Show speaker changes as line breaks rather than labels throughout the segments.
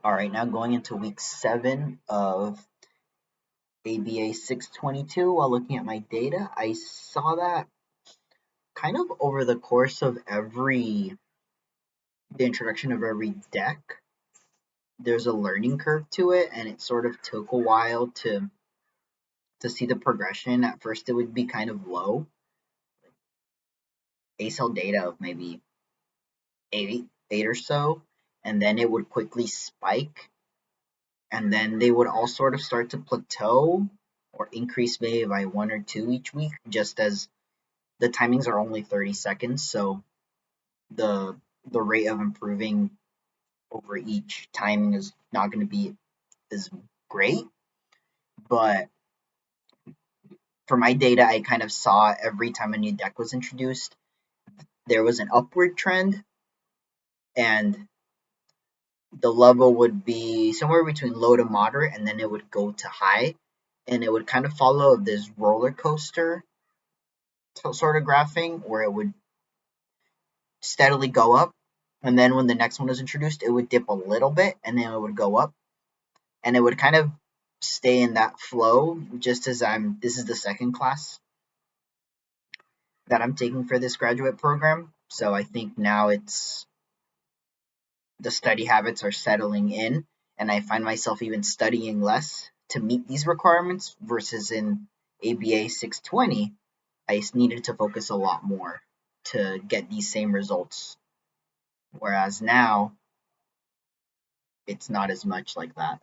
All right, now going into week 7 of ABA 622, while looking at my data, I saw that kind of over the course of the introduction of every deck, there's a learning curve to it, and it sort of took a while to see the progression. At first, it would be kind of low, ACL data of maybe eight or so, and then it would quickly spike, and then they would all sort of start to plateau or increase maybe by 1 or 2 each week, just as the timings are only 30 seconds, so the the rate of improving over each timing is not going to be as great. But for my data, I kind of saw every time a new deck was introduced, there was an upward trend, and the level would be somewhere between low to moderate, and then it would go to high, and it would kind of follow this roller coaster sort of graphing where it would steadily go up, and then when the next one was introduced, it would dip a little bit, and then it would go up, and it would kind of stay in that flow. Just as this is the second class that I'm taking for this graduate program, so I think now it's the study habits are settling in, and I find myself even studying less to meet these requirements versus in ABA 620, I needed to focus a lot more to get these same results. Whereas now, it's not as much like that.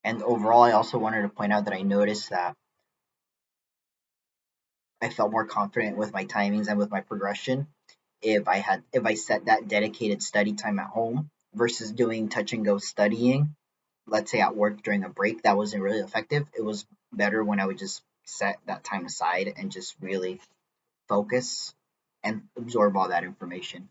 And overall, I also wanted to point out that I noticed that I felt more confident with my timings and with my progression if I set that dedicated study time at home versus doing touch and go studying, let's say at work during a break. That wasn't really effective. It was better when I would just set that time aside and just really focus and absorb all that information.